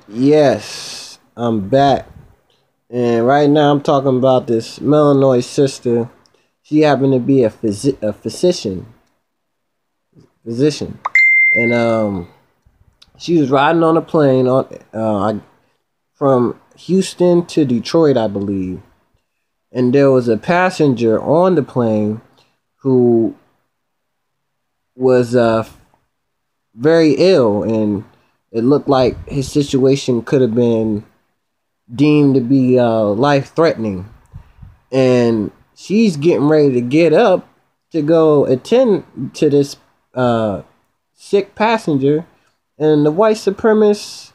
Yes, I'm back. And right now I'm talking about this melanoid sister. She happened to be a physician. And she was riding on a plane from Houston to Detroit, I believe. And there was a passenger on the plane who was very ill, and it looked like his situation could have been deemed to be life threatening. And she's getting ready to get up to go attend to this uh, sick passenger, and the white supremacist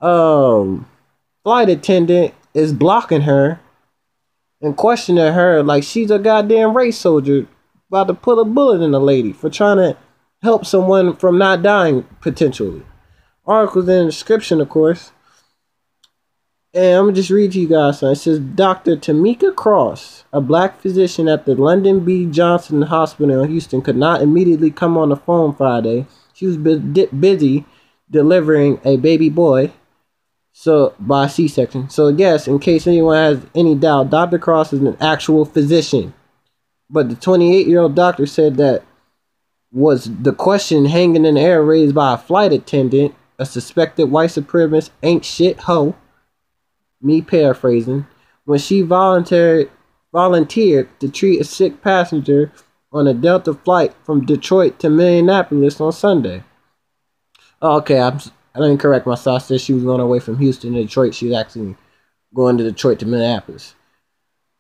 um, flight attendant is blocking her and questioning her like she's a goddamn race soldier about to put a bullet in a lady for trying to help someone from not dying potentially. Articles in the description, of course. And I'm gonna just read to you guys something. It says Dr. Tamika Cross, a black physician at the Lyndon B. Johnson Hospital in Houston, could not immediately come on the phone Friday. She was busy delivering a baby boy, so by C-section. So yes, in case anyone has any doubt, Dr. Cross is an actual physician. But the 28-year-old doctor said that was the question hanging in the air raised by a flight attendant, a suspected white supremacist ain't shit hoe, me paraphrasing, when she volunteered to treat a sick passenger on a Delta flight from Detroit to Minneapolis on Sunday. Oh, okay, I didn't correct myself. I said she was going away from Houston to Detroit. She was actually going to Detroit to Minneapolis.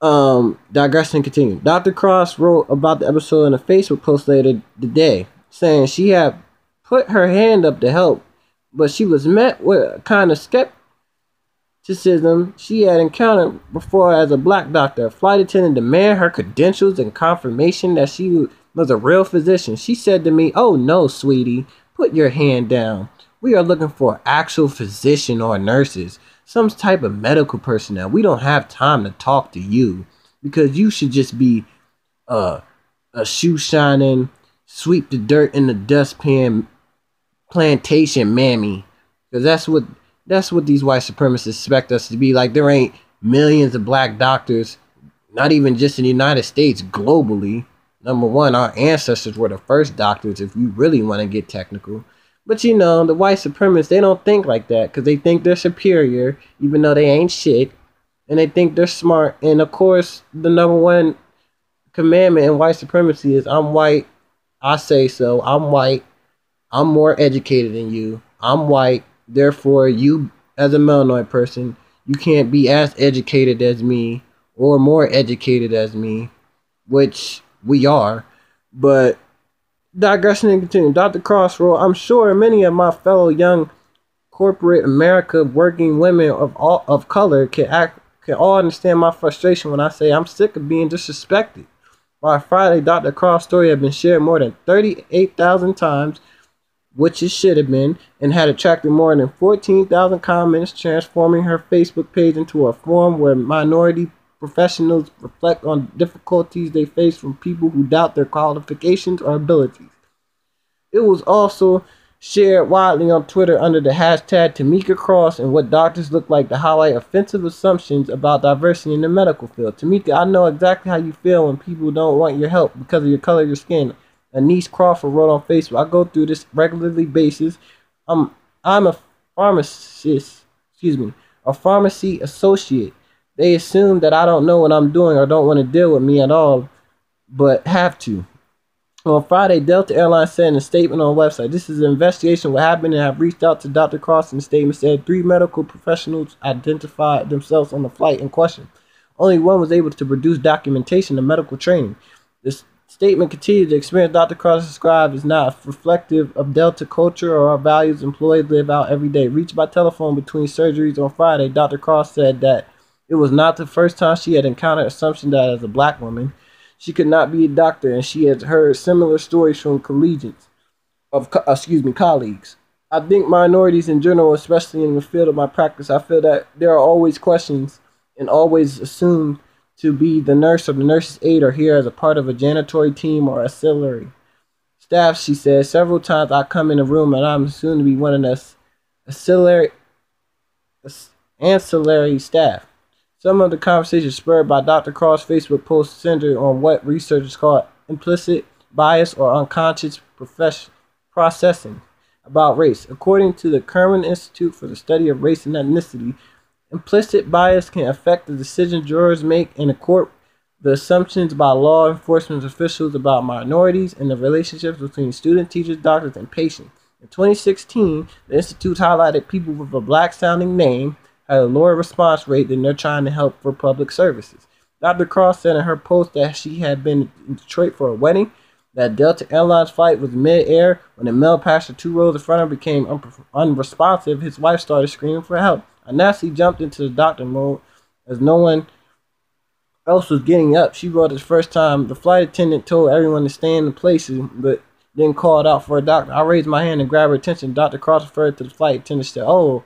Digressing continued. Dr. Cross wrote about the episode in a Facebook post later today, saying she had put her hand up to help, but she was met with a kind of skepticism she had encountered before as a black doctor. A flight attendant demanded her credentials and confirmation that she was a real physician. She said to me, "Oh no, sweetie, put your hand down. We are looking for actual physician or nurses, some type of medical personnel. We don't have time to talk to you because you should just be a shoe shining, sweep the dirt in the dustpan plantation mammy, because that's what these white supremacists expect us to be. Like, there ain't millions of black doctors, not even just in the United States, globally. Number one, our ancestors were the first doctors, if you really want to get technical. But you know, the white supremacists, they don't think like that because they think they're superior, even though they ain't shit. And they think they're smart. And of course, the number one commandment in white supremacy is I'm white, I say so. I'm white, I'm more educated than you. I'm white, therefore you, as a melanoid person, you can't be as educated as me or more educated as me, which we are. But digressing and continuing, Dr. Cross wrote, I'm sure many of my fellow young corporate America working women of color can all understand my frustration when I say I'm sick of being disrespected. By Friday, Dr. Cross' story had been shared more than 38,000 times, which it should have been, and had attracted more than 14,000 comments, transforming her Facebook page into a forum where minority professionals reflect on difficulties they face from people who doubt their qualifications or abilities. It was also shared widely on Twitter under the hashtag Tamika Cross and what doctors look like to highlight offensive assumptions about diversity in the medical field. Tamika, I know exactly how you feel when people don't want your help because of your color of your skin. Anise Crawford wrote on Facebook, I go through this regularly basis. I'm a a pharmacy associate. They assume that I don't know what I'm doing or don't want to deal with me at all, but have to. On Friday, Delta Airlines said in a statement on the website, this is an investigation of what happened and have reached out to Dr. Cross. In the statement said 3 medical professionals identified themselves on the flight in question. Only one was able to produce documentation of medical training. This statement continued, the experience Dr. Cross described is not reflective of Delta culture or our values employees live out every day. Reached by telephone between surgeries on Friday, Dr. Cross said that it was not the first time she had encountered assumption that as a black woman, she could not be a doctor, and she had heard similar stories from colleagues. I think minorities in general, especially in the field of my practice, I feel that there are always questions and always assumed to be the nurse or the nurse's aide or here as a part of a janitory team or auxiliary staff. She said, several times I come in a room and I'm assumed to be one of the auxiliary ancillary staff. Some of the conversation spurred by Dr. Cross' Facebook post centered on what researchers call implicit bias or unconscious processing about race. According to the Kerman Institute for the Study of Race and Ethnicity, implicit bias can affect the decisions jurors make in a court, the assumptions by law enforcement officials about minorities, and the relationships between students, teachers, doctors, and patients. In 2016, the Institute highlighted people with a black-sounding name had a lower response rate than they're trying to help for public services. Dr. Cross said in her post that she had been in Detroit for a wedding, that Delta Airlines flight was mid-air when a male passenger 2 rows in front of her became unresponsive. His wife started screaming for help. Anasi jumped into the doctor mode as no one else was getting up. She wrote the first time the flight attendant told everyone to stay in the places, but then called out for a doctor. I raised my hand and grabbed her attention. Dr. Cross referred to the flight attendant and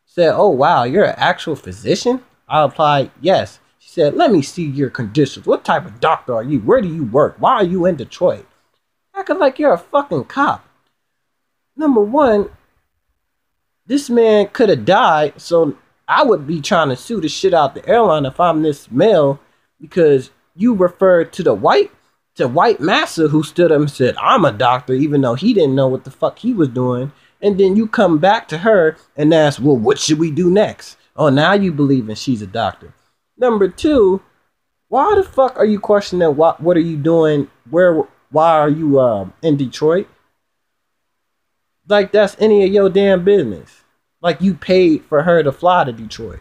said, "Oh, wow, you're an actual physician?" I replied, "Yes." She said, "Let me see your conditions. What type of doctor are you? Where do you work? Why are you in Detroit?" Acting like you're a fucking cop. Number one, this man could have died, so I would be trying to sue the shit out the airline if I'm this male, because you referred to white massa who stood up and said, "I'm a doctor," even though he didn't know what the fuck he was doing. And then you come back to her and ask, "Well, what should we do next?" Oh, now you believe in she's a doctor. Number two, why the fuck are you questioning what are you doing? Why are you in Detroit? Like that's any of your damn business. Like you paid for her to fly to Detroit.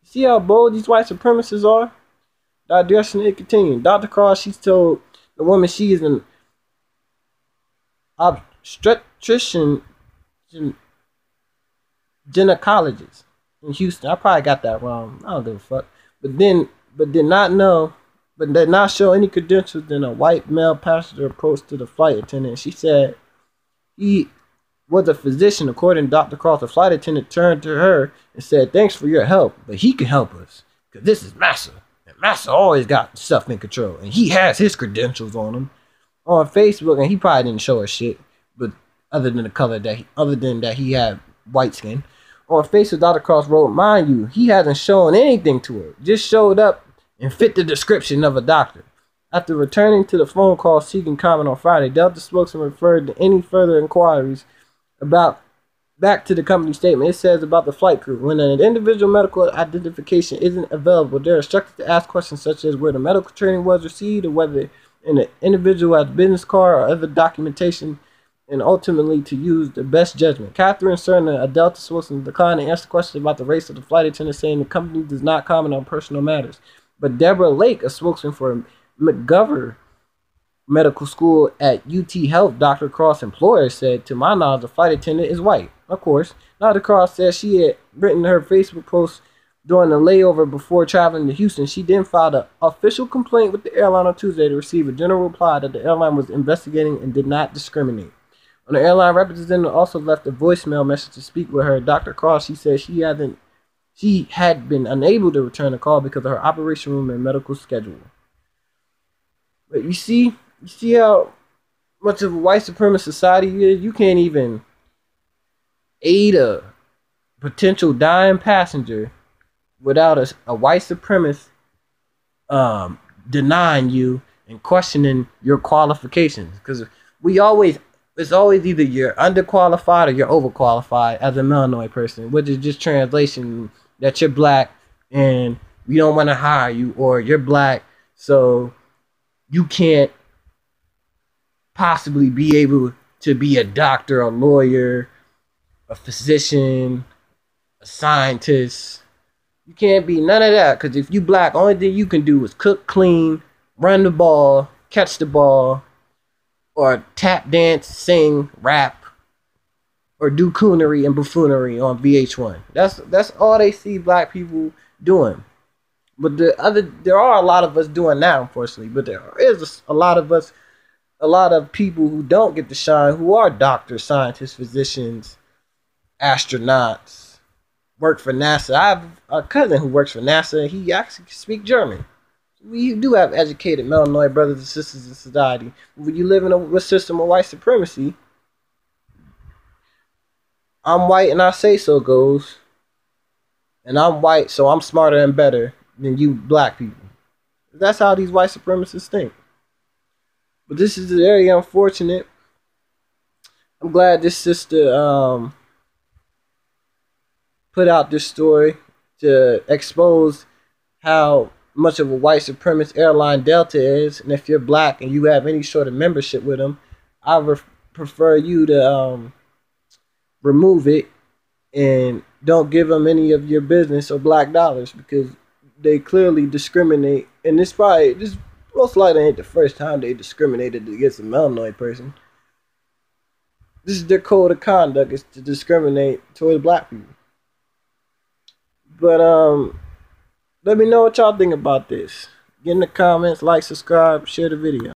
See how bold these white supremacists are? Digression and continuing. Dr. Cross, she's told the woman she is an obstetrician gynecologist in Houston. I probably got that wrong. I don't give a fuck. But did not show any credentials than a white male passenger approached to the flight attendant. She said he was a physician. According to Dr. Cross, the flight attendant turned to her and said, "Thanks for your help, but he can help us. Because this is Massa. And Massa always got stuff in control. And he has his credentials on him." On Facebook, and he probably didn't show her shit, but other than that he had white skin. On Facebook, Dr. Cross wrote, "Mind you, he hasn't shown anything to her. Just showed up and fit the description of a doctor." After returning to the phone call seeking comment on Friday, Delta spokesman referred to any further inquiries back to the company statement. It says about the flight crew, when an individual medical identification isn't available, they're instructed to ask questions such as where the medical training was received or whether an individual has a business card or other documentation, and ultimately to use the best judgment. Catherine Cerna, a Delta spokesman, declined to answer questions about the race of the flight attendant, saying the company does not comment on personal matters. But Deborah Lake, a spokesman for McGovern Medical School at UT Health, Dr. Cross' employer, said, "To my knowledge, the flight attendant is white." Of course, Dr. Cross said she had written her Facebook post during the layover before traveling to Houston. She then filed an official complaint with the airline on Tuesday to receive a general reply that the airline was investigating and did not discriminate. On the airline representative also left a voicemail message to speak with her. Dr. Cross, she said she had been unable to return the call because of her operation room and medical schedule. But you see how much of a white supremacist society it is? You can't even aid a potential dying passenger without a white supremacist denying you and questioning your qualifications. Because it's always either you're underqualified or you're overqualified as a melanoid person, which is just translation that you're black and we don't want to hire you, or you're black so you can't possibly be able to be a doctor, a lawyer, a physician, a scientist. You can't be none of that, because if you black, only thing you can do is cook, clean, run the ball, catch the ball, or tap dance, sing, rap, or do coonery and buffoonery on VH1. That's all they see black people doing. But there are a lot of us doing that, unfortunately. But there is a lot of people who don't get to shine, who are doctors, scientists, physicians, astronauts, work for NASA. I have a cousin who works for NASA, and he actually speaks German. We do have educated melanoid brothers and sisters in society. When you live in a system of white supremacy, I'm white and I say so goes. and I'm white, so I'm smarter and better than you black people. That's how these white supremacists think. But this is very unfortunate. I'm glad this sister put out this story to expose how much of a white supremacist airline Delta is, and if you're black and you have any sort of membership with them, I prefer you to remove it and don't give them any of your business or black dollars, because they clearly discriminate, and this most likely ain't the first time they discriminated against a melanoid person. This is their code of conduct, is to discriminate towards black people. But let me know what y'all think about this. Get in the comments, like, subscribe, share the video.